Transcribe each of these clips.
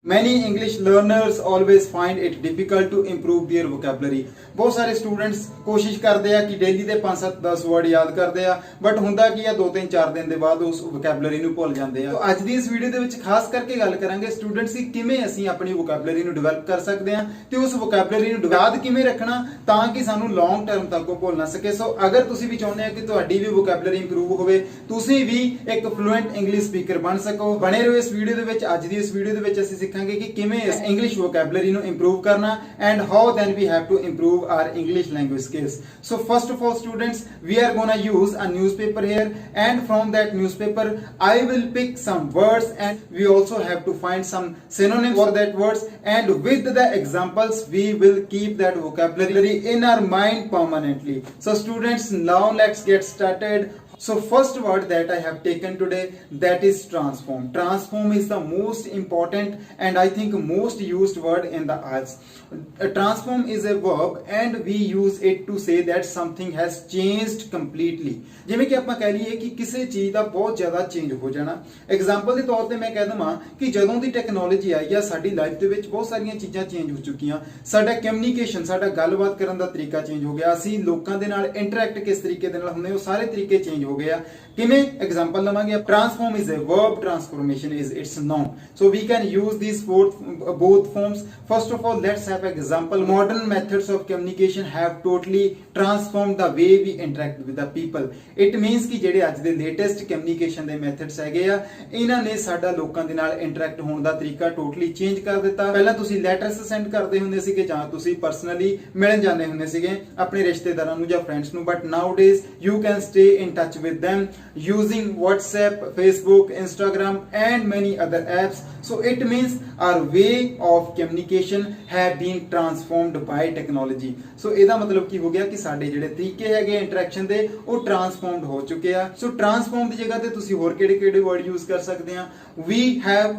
Many English learners always find it difficult to improve their vocabulary. बहुत सारे students कोशिश करते हैं कि डेली ਦੇ 5-7-10 वर्ड याद ਕਰਦੇ ਆ ਬਟ ਹੁੰਦਾ ਕੀ ਆ 2-3-4 ਦਿਨ ਦੇ ਬਾਅਦ ਉਸ ਵੋਕੈਬਲਰੀ ਨੂੰ ਭੁੱਲ ਜਾਂਦੇ ਆ। ਅੱਜ ਦੀ ਇਸ ਵੀਡੀਓ ਦੇ ਵਿੱਚ ਖਾਸ ਕਰਕੇ ਗੱਲ ਕਰਾਂਗੇ ਸਟੂਡੈਂਟਸ ਦੀ ਕਿਵੇਂ ਅਸੀਂ ਆਪਣੀ ਵੋਕੈਬਲਰੀ ਨੂੰ ਡਿਵੈਲਪ ਕਰ ਸਕਦੇ ਆ ਤੇ ਉਸ ਵੋਕੈਬਲਰੀ ਨੂੰ ਯਾਦ ਕਿਵੇਂ ਰੱਖਣਾ ਤਾਂ ਕਿ ਸਾਨੂੰ ਲੌਂਗ ਟਰਮ ਤੱਕ ਉਹ ਭੁੱਲ ਨਾ ਸਕੇ। ਸੋ ਅਗਰ ਤੁਸੀਂ ਵੀ ਚਾਹੁੰਦੇ ਆ ਕਿ ਤੁਹਾਡੀ ਵੀ ਵੋਕੈਬਲਰੀ ਇੰਪਰੂਵ ਹੋਵੇ, ਤੁਸੀਂ ਵੀ ਇੱਕ ਫਲੂਐਂਟ ਇੰਗਲਿਸ਼ ਸਪੀਕਰ ਬਣ ਸਕੋ, ਬਣੇ ਰਹੋ ਇਸ ਵੀਡੀਓ ਦੇ ਵਿੱਚ। ਅੱਜ ਦੀ ਇਸ ਵੀਡੀਓ ਦੇ ਵਿੱਚ ਅਸੀਂ ਸਿੱਖਾਂਗੇ ਕਿ ਕਿਵੇਂ ਇੰਗਲਿਸ਼ ਵੋਕੈਬਲਰੀ ਨੂੰ ਇੰਪਰੂਵ ਕਰਨਾ and how then we have to improve our English language skills. So first of all students, we are gonna use a newspaper here and from that newspaper I will pick some words and we also have to find some synonyms for that words, and with the examples we will keep that vocabulary in our mind permanently. So students, now let's get started. So first word that I have taken today, that is transform. Transform is the most important and I think most used word in the IELTS. Transform is a verb and we use it to say that something has changed completely. ਜਿਵੇਂ ਕਿ ਆਪਾਂ ਕਹਿ ਲਈਏ ਕਿ ਕਿਸੇ ਚੀਜ਼ ਦਾ ਬਹੁਤ ਜ਼ਿਆਦਾ ਚੇਂਜ ਹੋ ਜਾਣਾ। ਐਗਜ਼ਾਮਪਲ ਦੇ ਤੌਰ ਤੇ ਮੈਂ ਕਹਿ ਦਵਾਂ ਕਿ ਜਦੋਂ ਦੀ ਟੈਕਨੋਲੋਜੀ ਆਈ ਆ ਸਾਡੀ ਲਾਈਫ ਦੇ ਵਿੱਚ ਬਹੁਤ ਸਾਰੀਆਂ ਚੀਜ਼ਾਂ ਚੇਂਜ ਹੋ ਚੁੱਕੀਆਂ। ਸਾਡਾ ਕਮਿਊਨੀਕੇਸ਼ਨ, ਸਾਡਾ ਗੱਲਬਾਤ ਕਰਨ ਦਾ ਤਰੀਕਾ ਚੇਂਜ ਹੋ ਗਿਆ। ਅਸੀਂ ਲੋਕਾਂ ਦੇ ਨਾਲ ਇੰਟਰੈਕਟ ਕਿਸ ਤਰੀਕੇ ਦੇ ਨਾਲ ਹੁੰਦੇ ਉਹ ਸਾਰੇ ਤਰੀਕੇ ਚੇਂਜ ਹੋ गया। किमें एग्जांपल लवांगे। Transform is a verb, transformation is its noun, so we can use this both forms. First of all, let's have an example. Modern methods of communication have totally transformed the way we interact with the people. It means कि ਜਿਹੜੇ ਅੱਜ ਦੇ latest communication ਦੇ methods ਹੈਗੇ ਆ ਇਹਨਾਂ ਨੇ ਸਾਡਾ ਲੋਕਾਂ ਦੇ ਨਾਲ ਇੰਟਰੈਕਟ ਹੋਣ ਦਾ ਤਰੀਕਾ ਟੋਟਲੀ ਚੇਂਜ ਕਰ ਦਿੱਤਾ। ਪਹਿਲਾਂ ਤੁਸੀਂ ਲੈਟਰਸ ਸੈਂਡ ਕਰਦੇ ਹੁੰਦੇ ਸੀਗੇ ਜਾਂ ਤੁਸੀਂ ਪਰਸਨਲੀ ਮਿਲਣ ਜਾਂਦੇ ਹੁੰਦੇ ਸੀਗੇ ਆਪਣੇ ਰਿਸ਼ਤੇਦਾਰਾਂ ਨੂੰ ਜਾਂ ਫਰੈਂਡਸ ਨੂੰ, but nowadays you can stay in touch with them using WhatsApp, Facebook, Instagram and many other apps. So it means our way of communication have been transformed by technology. So ਇਹਦਾ ਮਤਲਬ ਕੀ ਹੋ ਗਿਆ ਕਿ ਸਾਡੇ ਜਿਹੜੇ ਤਰੀਕੇ ਹੈਗੇ ਇੰਟਰੈਕਸ਼ਨ ਦੇ ਉਹ ਟਰਾਂਸਫਾਰਮਡ ਹੋ ਚੁੱਕੇ ਆ। ਸੋ ਟਰਾਂਸਫਾਰਮ ਦੀ ਜਗ੍ਹਾ ਤੇ ਤੁਸੀਂ ਹੋਰ ਕਿਹੜੇ ਵਰਡ ਯੂਜ਼ ਕਰ ਸਕਦੇ ਆ। We have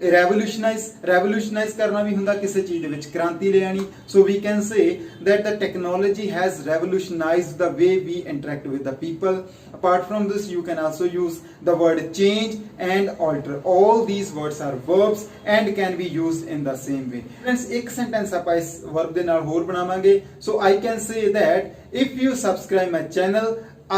revolutionize करना भी हुंदा किसी चीज दे विच क्रांति ले आनी। So we can say that the technology has revolutionized the way we interact with the people. Apart from this, you can also use the word change and alter. All these words are verbs and can be used in the same way. Friends, एक sentence ਆਪਾਂ ਇਸ verb ਦੇ ਨਾਲ ਹੋਰ ਬਣਾਵਾਂਗੇ। So I can say that if you subscribe my channel,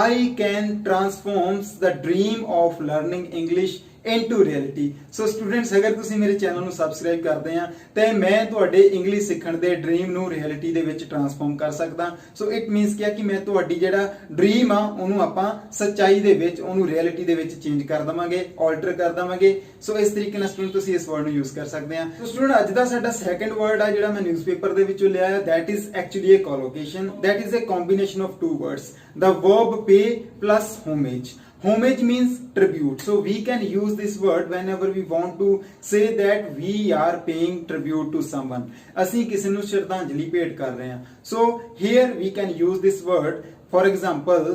I can transform the dream of learning English into reality. So students, ਅਗਰ ਤੁਸੀਂ ਮੇਰੇ ਚੈਨਲ ਨੂੰ ਸਬਸਕ੍ਰਾਈਬ ਕਰਦੇ ਆ ਤੇ ਮੈਂ ਤੁਹਾਡੇ ਇੰਗਲਿਸ਼ ਸਿੱਖਣ ਦੇ ਡ੍ਰੀਮ ਨੂੰ ਰਿਐਲਿਟੀ ਦੇ ਵਿੱਚ ਟਰਾਂਸਫਾਰਮ ਕਰ ਸਕਦਾ। ਸੋ ਇਟ ਮੀਨਸ ਕਿ ਮੈਂ ਤੁਹਾਡੀ ਜਿਹੜਾ ਡ੍ਰੀਮ ਆ ਉਹਨੂੰ ਆਪਾਂ ਸੱਚਾਈ ਦੇ ਵਿੱਚ, ਉਹਨੂੰ ਰਿਐਲਿਟੀ ਦੇ ਵਿੱਚ ਚੇਂਜ ਕਰ ਦਵਾਂਗੇ, ਆਲਟਰ ਕਰ ਦਵਾਂਗੇ। ਸੋ ਇਸ ਤਰੀਕੇ ਨਾਲ ਸਟੂਡੈਂਟ ਤੁਸੀਂ ਇਸ ਵਰਡ ਨੂੰ ਯੂਜ਼ ਕਰ ਸਕਦੇ ਆ। ਸੋ ਸਟੂਡੈਂਟ, ਅੱਜ ਦਾ ਸਾਡਾ ਸੈਕੰਡ ਵਰਡ ਆ ਜਿਹੜਾ ਮੈਂ ਨਿਊਜ਼ਪੇਪਰ ਦੇ ਵਿੱਚੋਂ ਲਿਆ ਹੈ, that is actually a collocation. That is a combination of two words, the verb pay plus homage. Homage means tribute. So we can use this word whenever we want to say that we are paying tribute to someone. ਅਸੀਂ ਕਿਸੇ ਨੂੰ ਸ਼ਰਧਾਂਜਲੀ ਭੇਟ ਕਰ ਰਹੇ ਹਾਂ। So here we can use this word. For example,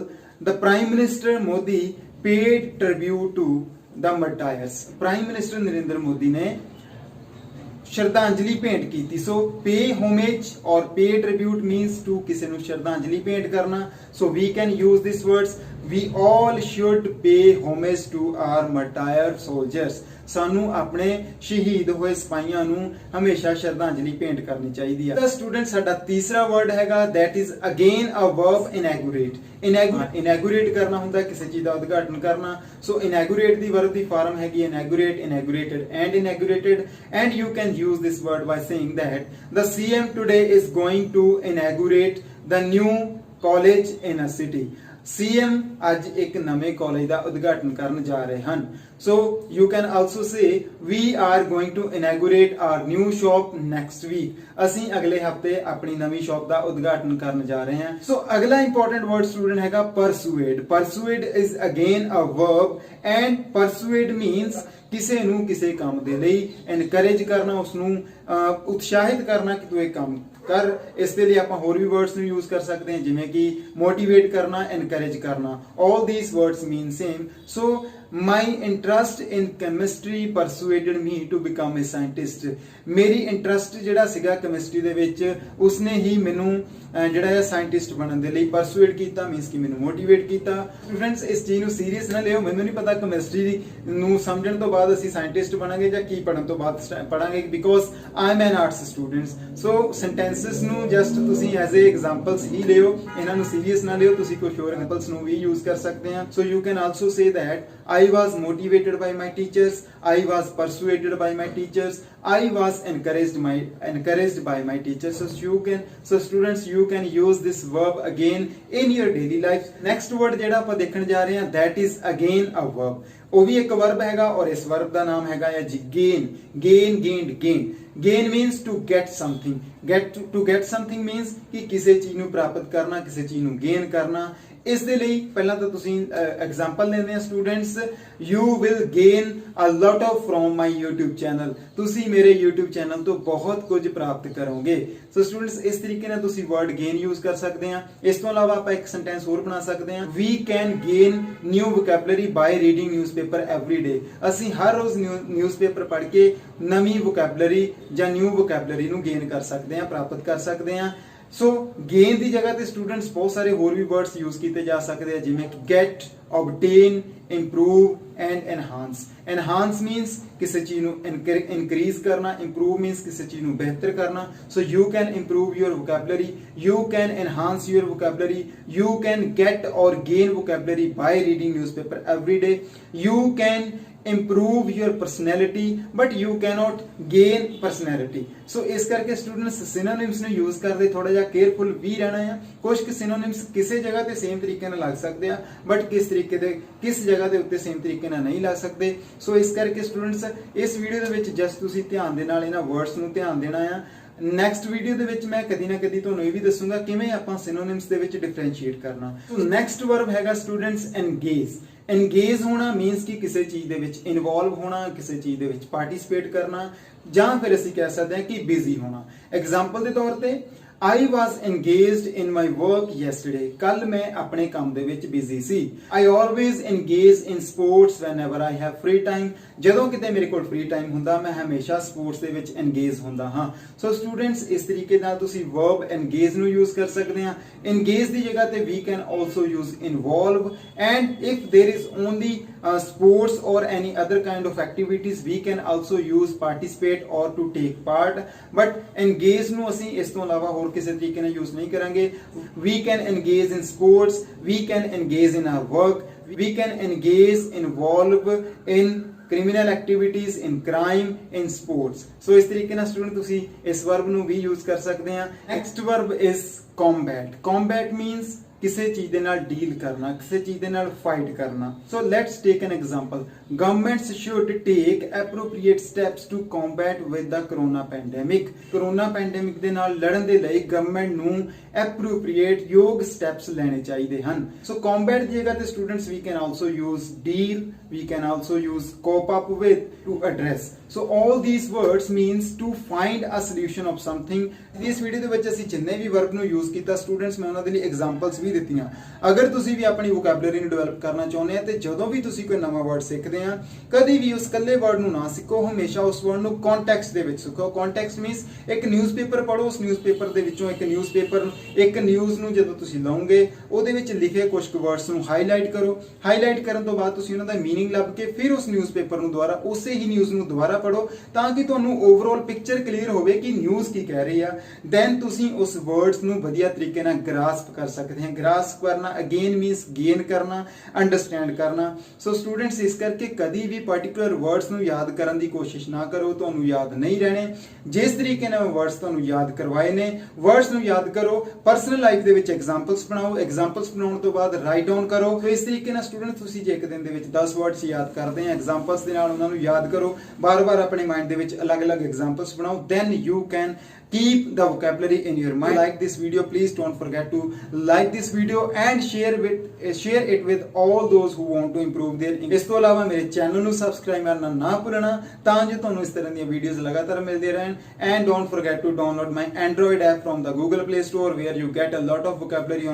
the Prime Minister Modi paid tribute to the martyrs. Prime Minister Narendra Modi ने ਸ਼ਰਧਾਂਜਲੀ ਭੇਂਟ ਕੀਤੀ। ਸੋ ਪੇ ਹੋਮੇਜ ਔਰ ਪੇ ਟ੍ਰਿਬਿਊਟ ਮੀਨਸ ਟੂ ਕਿਸੇ ਨੂੰ ਸ਼ਰਧਾਂਜਲੀ ਭੇਂਟ ਕਰਨਾ। So we can use this words. We all should pay homage to our martyr soldiers. ਸਾਨੂੰ ਆਪਣੇ ਸ਼ਹੀਦ ਹੋਏ ਸਿਪਾਹੀਆਂ ਨੂੰ ਹਮੇਸ਼ਾ ਸ਼ਰਧਾਂਜਲੀ ਭੇਂਟ ਕਰਨੀ ਚਾਹੀਦੀ ਹੈ। ਤਾਂ ਸਟੂਡੈਂਟ, ਸਾਡਾ ਤੀਸਰਾ ਵਰਡ ਹੈਗਾ that is again a verb, inaugurate. inaugurate ਕਰਨਾ ਹੁੰਦਾ ਕਿਸੇ ਚੀਜ਼ ਦਾ ਉਦਘਾਟਨ ਕਰਨਾ। ਸੋ inaugurate ਦੀ ਵਰਬ ਦੀ ਫਾਰਮ ਹੈਗੀ inaugurate, inaugurated and inaugurated, and you can use this word by saying that the CM today is going to inaugurate the new college in a city. CM ਅੱਜ ਇੱਕ ਨਵੇਂ ਕਾਲਜ ਦਾ ਉਦਘਾਟਨ ਕਰਨ ਜਾ ਰਹੇ ਹਨ। So you can also say we are going to inaugurate our new shop next week. ਅਸੀਂ ਅਗਲੇ ਹਫਤੇ ਆਪਣੀ ਨਵੀਂ ਸ਼ਾਪ ਦਾ ਉਦਘਾਟਨ ਕਰਨ ਜਾ ਰਹੇ ਹਾਂ। So ਅਗਲਾ important word student ਹੈਗਾ persuade. Persuade is again a verb and persuade means ਕਿਸੇ ਨੂੰ ਕਿਸੇ ਕੰਮ ਦੇ ਲਈ encourage ਕਰਨਾ, ਉਸ ਨੂੰ ਉਤਸ਼ਾਹਿਤ ਕਰਨਾ ਕਿ ਤੂੰ ਇਹ ਕੰਮ ਕਰ। ਇਸ ਦੇ ਲਈ ਆਪਾਂ ਹੋਰ ਵੀ ਵਰਡਸ ਨੂੰ ਯੂਜ਼ ਕਰ ਸਕਦੇ ਹਾਂ ਜਿਵੇਂ ਕਿ motivate ਕਰਨਾ, encourage ਕਰਨਾ। All these words mean same. So My interest in chemistry persuaded me to become a scientist. ਮੇਰੀ ਇੰਟਰਸਟ ਜਿਹੜਾ ਸੀਗਾ ਕੈਮਿਸਟਰੀ ਦੇ ਵਿੱਚ ਉਸਨੇ ਹੀ ਮੈਨੂੰ ਜਿਹੜਾ ਹੈ ਸਾਇੰਟਿਸਟ ਬਣਨ ਦੇ ਲਈ ਪਰਸੂਏਡ ਕੀਤਾ, ਮੀਨਸ ਕਿ ਮੈਨੂੰ ਮੋਟੀਵੇਟ ਕੀਤਾ। ਸਟੂਡੈਂਟਸ ਇਸ ਚੀਜ਼ ਨੂੰ ਸੀਰੀਅਸ ਨਾ ਲਿਓ, ਮੈਨੂੰ ਨਹੀਂ ਪਤਾ ਕੈਮਿਸਟਰੀ ਨੂੰ ਸਮਝਣ ਤੋਂ ਬਾਅਦ ਅਸੀਂ ਸਾਇੰਟਿਸਟ ਬਣਾਂਗੇ ਜਾਂ ਕੀ ਪੜਨ ਤੋਂ ਬਾਅਦ ਪੜਾਂਗੇ, because I am an arts students. So sentences ਨੂੰ ਜਸਟ ਤੁਸੀਂ ਐਜ਼ ਏ ਐਗਜ਼ਾਮਪਲਸ ਹੀ ਲਿਓ, ਇਹਨਾਂ ਨੂੰ ਸੀਰੀਅਸ ਨਾ ਲਿਓ, ਤੁਸੀਂ ਕੁਝ ਹੋਰ ਐਗਜ਼ਾਮਪਲਸ ਨੂੰ ਵੀ ਯੂਜ਼ ਕਰ ਸਕਦੇ ਆ। So you can also say that I was motivated by my teachers, I was persuaded by my teachers, I was encouraged by my teachers. So students you can use this verb again in your daily life. Next word ਜਿਹੜਾ ਆਪਾਂ ਦੇਖਣ ਜਾ ਰਹੇ ਹਾਂ that is again a verb. ਉਹ ਵੀ ਇੱਕ verb ਹੈਗਾ ਔਰ ਇਸ verb ਦਾ ਨਾਮ ਹੈਗਾ ਹੈ ਜੀ gain. Gain means to get something. To get something means ਕਿ ਕਿਸੇ ਚੀਜ਼ ਨੂੰ ਪ੍ਰਾਪਤ ਕਰਨਾ, ਕਿਸੇ ਚੀਜ਼ ਨੂੰ gain ਕਰਨਾ। ਇਸ ਦੇ ਲਈ ਪਹਿਲਾਂ ਤਾਂ ਤੁਸੀਂ ਐਗਜ਼ਾਮਪਲ ਲੈਂਦੇ ਆ students, you will gain a lot of from my YouTube channel. ਤੁਸੀਂ ਮੇਰੇ YouTube ਚੈਨਲ ਤੋਂ ਬਹੁਤ ਕੁਝ ਪ੍ਰਾਪਤ ਕਰੋਗੇ। ਸੋ ਸਟੂਡੈਂਟਸ ਇਸ ਤਰੀਕੇ ਨਾਲ ਤੁਸੀਂ ਵਰਡ gain ਯੂਜ਼ ਕਰ ਸਕਦੇ ਆ। ਇਸ ਤੋਂ ਇਲਾਵਾ ਆਪਾਂ ਇੱਕ ਸੈਂਟੈਂਸ ਹੋਰ ਬਣਾ ਸਕਦੇ ਆ, we can gain new vocabulary by reading newspaper every day. ਅਸੀਂ ਹਰ ਰੋਜ਼ ਨਿਊਜ਼ਪੇਪਰ ਪੜ੍ਹ ਕੇ ਨਵੀਂ vocabulary ਜਾਂ ਨਿਊ vocabulary ਨੂੰ gain ਕਰ ਸਕਦੇ ਆ, ਪ੍ਰਾਪਤ ਕਰ ਸਕਦੇ ਆ। ਸੋ gain ਦੀ ਜਗ੍ਹਾ ਤੇ ਸਟੂਡੈਂਟਸ ਬਹੁਤ ਸਾਰੇ ਹੋਰ ਵੀ ਵਰਡਸ ਯੂਜ਼ ਕੀਤੇ ਜਾ ਸਕਦੇ ਆ, ਜਿਵੇਂ ਕਿ get, obtain, improve and enhance. Enhance means ਕਿਸੇ ਚੀਜ਼ ਨੂੰ increase ਕਰਨਾ, improve means ਕਿਸੇ ਚੀਜ਼ ਨੂੰ ਬਿਹਤਰ ਕਰਨਾ। So you can improve your vocabulary, you can enhance your vocabulary, you can get or gain vocabulary by reading newspaper every day, you can improve your personality but you cannot gain personality. So ਇਸ ਕਰਕੇ students synonyms ਨੂੰ use ਕਰਦੇ ਥੋੜਾ ਜਿਹਾ careful ਵੀ ਰਹਿਣਾ ਆ। ਕੁਝ ਕੁ synonyms ਕਿਸੇ ਜਗ੍ਹਾ ਤੇ ਸੇਮ ਤਰੀਕੇ ਨਾਲ ਲੱਗ ਸਕਦੇ ਆ ਬਟ ਕਿਸ ਜਗ੍ਹਾ ਦੇ ਉੱਤੇ ਸੇਮ ਤਰੀਕੇ ਨਾਲ ਨਹੀਂ ਲੱਗ ਸਕਦੇ। ਸੋ ਇਸ ਕਰਕੇ ਸਟੂਡੈਂਟਸ ਇਸ ਵੀਡੀਓ ਦੇ ਵਿੱਚ ਜਸਟ ਤੁਸੀਂ ਧਿਆਨ ਦੇ ਨਾਲ ਇਹਨਾਂ ਵਰਡਸ ਨੂੰ ਧਿਆਨ ਦੇਣਾ ਆ। ਨੈਕਸਟ ਵੀਡੀਓ ਦੇ ਵਿੱਚ ਮੈਂ ਕਦੀ ਨਾ ਕਦੀ ਤੁਹਾਨੂੰ ਇਹ ਵੀ ਦੱਸੂਗਾ ਕਿਵੇਂ ਆਪਾਂ synonyms ਦੇ ਵਿੱਚ ਡਿਫਰੈਂਸ਼ੀਏਟ ਕਰਨਾ। ਸੋ ਨੈਕਸਟ ਵਰਬ ਹੈਗਾ ਸਟੂਡੈਂਟਸ engage. engage ਹੋਣਾ ਮੀਨਸ ਕਿ ਕਿਸੇ ਚੀਜ਼ ਦੇ ਵਿੱਚ ਇਨਵੋਲਵ ਹੋਣਾ, ਕਿਸੇ ਚੀਜ਼ ਦੇ ਵਿੱਚ ਪਾਰਟਿਸਿਪੇਟ ਕਰਨਾ, ਜਾਂ ਫਿਰ ਅਸੀਂ ਕਹਿ ਸਕਦੇ ਹਾਂ ਕਿ ਬਿਜ਼ੀ ਹੋਣਾ। ਐਗਜ਼ਾਮਪਲ ਦੇ ਤੌਰ ਤੇ I was engaged in my work yesterday. ਕੱਲ ਮੈਂ ਆਪਣੇ ਕੰਮ ਦੇ ਵਿੱਚ busy C. I always engage in sports whenever I have free time. ਜਦੋਂ ਕਿਤੇ ਮੇਰੇ ਕੋਲ ਫ੍ਰੀ ਟਾਈਮ ਹੁੰਦਾ ਮੈਂ ਹਮੇਸ਼ਾ ਸਪੋਰਟਸ ਦੇ ਵਿੱਚ engage ਹੁੰਦਾ ਹਾਂ। ਸੋ ਸਟੂਡੈਂਟਸ ਇਸ ਤਰੀਕੇ ਨਾਲ ਤੁਸੀਂ verb engage ਨੂੰ ਯੂਜ਼ ਕਰ ਸਕਦੇ ਹਾਂ। engage ਦੀ ਜਗ੍ਹਾ ਤੇ we can also use involve, and if there is only sports or any other kind of activities we can also use participate or to take part, but engage ਨੂੰ ਅਸੀਂ ਇਸ ਤੋਂ ਇਲਾਵਾ ਹੋਰ ਕਿਸੇ ਤਰੀਕੇ ਨਾਲ ਯੂਜ਼ ਨਹੀਂ ਕਰਾਂਗੇ। We can engage in sports, we can engage in our work, we can engage, involve in criminal activities, in crime, in sports. So ਇਸ ਤਰੀਕੇ ਨਾਲ ਸਟੂਡੈਂਟ ਤੁਸੀਂ ਇਸ verb ਨੂੰ ਵੀ ਯੂਜ਼ ਕਰ ਸਕਦੇ ਆ। Next verb is combat. Combat means ਕਿਸੇ ਚੀਜ਼ ਦੇ ਨਾਲ ਡੀਲ ਕਰਨਾ, ਕਿਸੇ ਚੀਜ਼ ਦੇ ਨਾਲ ਫਾਈਟ ਕਰਨਾ। So let's take an example, governments should take appropriate steps to combat with the corona pandemic. Corona pandemic ਦੇ ਨਾਲ ਲੜਨ ਦੇ ਲਈ ਗਵਰਨਮੈਂਟ ਨੂੰ ਐਪਰੋਪ੍ਰੀਏਟ ਯੋਗ ਸਟੈਪਸ ਲੈਣੇ ਚਾਹੀਦੇ ਹਨ। ਸੋ ਕੰਬੈਟ ਦੀ ਜਗ੍ਹਾ ਤੇ students we can also use deal, we can also use cope up with, to address. So all these words means to find a solution of something. ਇਸ ਵੀਡੀਓ ਦੇ ਵਿੱਚ ਅਸੀਂ ਜਿੰਨੇ ਵੀ ਵਰਬ ਨੂੰ ਯੂਜ਼ ਕੀਤਾ ਸਟੂਡੈਂਟਸ ਮੈਂ ਉਹਨਾਂ ਦੇ ਲਈ ਐਗਜ਼ਾਮਪਲਸ ਵੀ ਦਿੱਤੀਆਂ। ਅਗਰ ਤੁਸੀਂ ਵੀ ਆਪਣੀ ਵੋਕੈਬਲਰੀ ਨੂੰ ਡਿਵੈਲਪ ਕਰਨਾ ਚਾਹੁੰਦੇ ਆ ਤੇ ਜਦੋਂ ਵੀ ਤੁਸੀਂ ਕੋਈ ਨਵਾਂ ਵਰਡ ਸਿੱਖਦੇ ਆ ਕਦੀ ਵੀ ਉਸ ਇਕੱਲੇ ਵਰਡ ਨੂੰ ਨਾ ਸਿੱਖੋ, ਹਮੇਸ਼ਾ ਉਸ ਵਰਡ ਨੂੰ ਕੰਟੈਕਸਟ ਦੇ ਵਿੱਚ ਸਿੱਖੋ। ਕੰਟੈਕਸਟ ਮੀਨਸ ਇੱਕ ਨਿਊਜ਼ਪੇਪਰ ਪੜ੍ਹੋ, ਉਸ ਨਿਊਜ਼ਪੇਪਰ ਦੇ ਵਿੱਚੋਂ ਇੱਕ ਨਿਊਜ਼ ਨੂੰ ਜਦੋਂ ਤੁਸੀਂ ਲਓਗੇ ਉਹਦੇ ਵਿੱਚ ਲਿਖੇ ਕੁਝ ਕੁ ਵਰਡਸ ਨੂੰ ਹਾਈਲਾਈਟ ਕਰੋ। ਹਾਈਲਾਈਟ ਕਰਨ ਤੋਂ ਬਾਅਦ ਤੁਸੀਂ ਉਹਨਾਂ ਦਾ ਮੀਨਿੰਗ ਲੱਭ ਕੇ ਫਿਰ ਉਸ ਨਿਊਜ਼ਪੇਪਰ ਨੂੰ ਦੁਬਾਰਾ ਉਸੇ ਹੀ ਨਿਊਜ਼ ਨੂੰ ਦੁਬਾਰਾ ਪੜ੍ਹੋ ਤਾਂ ਕਿ ਤੁਹਾਨੂੰ ਓਵਰਆਲ ਪਿਕਚਰ ਕਲੀਅਰ ਹੋਵੇ ਕਿ ਨਿਊਜ਼ ਕੀ ਕਹਿ ਰਹੀ ਆ। ਦੈਨ ਤੁਸੀਂ ਉਸ ਵਰਡਸ ਨੂੰ ਵਧੀਆ ਤਰੀਕੇ ਨਾਲ ਗ੍ਰਾਸਪ ਕਰ ਸਕਦੇ ਆ। ਗ੍ਰਾਸਪ ਕਰਨਾ ਅਗੇਨ ਮੀਨਸ ਗੇਨ ਕਰਨਾ, ਅੰਡਰਸਟੈਂਡ ਕਰਨਾ। ਸੋ ਸਟੂਡੈਂਟਸ ਇਸ ਕਰਕੇ ਕਦੀ ਵੀ ਪਾਰਟਿਕੂਲਰ ਵਰਡਸ ਨੂੰ ਯਾਦ ਕਰਨ ਦੀ ਕੋਸ਼ਿਸ਼ ਨਾ ਕਰੋ, ਤੁਹਾਨੂੰ ਯਾਦ ਨਹੀਂ ਰਹਿਣੇ। ਜਿਸ ਤਰੀਕੇ ਨਾਲ ਵਰਡਸ ਤੁਹਾਨੂੰ ਯਾਦ ਕਰਵਾਏ ਨੇ ਵਰਡਸ ਨੂੰ ਯਾਦ ਕਰੋ। ਪਰਸਨਲ ਲਾਈਫ ਦੇ ਵਿੱਚ ਐਗਜ਼ਾਮਪਲਸ ਬਣਾਓ, ਐਗਜ਼ਾਮਪਲਸ ਬਣਾਉਣ ਤੋਂ ਬਾਅਦ ਰਾਈਟ ਡਾਊਨ ਕਰੋ। ਸੋ ਇਸ ਤਰੀਕੇ ਨਾਲ ਸਟੂਡੈਂਟਸ ਤੁਸੀਂ ਜੇ ਇੱਕ ਦਿਨ ਦੇ ਵਿੱਚ 10 ਵਰਡਸ ਯਾਦ ਕਰਦੇ ਆ ਐਗਜ਼ਾਮਪਲਸ ਦੇ ਨਾਲ ਉਹਨਾਂ ਨੂੰ ਯਾਦ ਕਰੋ, ਬਾਰ-ਬਾਰ ਆਪਣੇ ਮਾਈਂਡ ਦੇ ਵਿੱਚ ਅਲੱਗ-ਅਲੱਗ ਐਗਜ਼ਾਮਪਲਸ ਬਣਾਓ। Then you can keep the vocabulary in your mind. Like this video, please don't forget to like this video and share it with all those who want to improve their English. ਇਸ ਤੋਂ ਇਲਾਵਾ ਮੇਰੇ channel ਨੂੰ subscribe ਕਰਨਾ ਨਾ ਭੁੱਲਣਾ ਤਾਂ ਜੋ ਤੁਹਾਨੂੰ ਇਸ ਤਰ੍ਹਾਂ ਦੀਆਂ ਵੀਡੀਓਜ਼ ਲਗਾਤਾਰ ਮਿਲਦੇ ਰਹਿਣ। And don't forget to download my Android app from the Google Play Store where you get a lot of vocabulary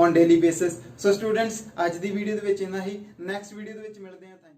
on daily basis. So students, ਅੱਜ ਦੀ ਵੀਡੀਓ ਦੇ ਵਿੱਚ ਇੰਨਾ ਹੀ। ਨੈਕਸਟ ਵੀਡੀਓ ਦੇ ਵਿੱਚ ਮਿਲਦੇ ਹਾਂ।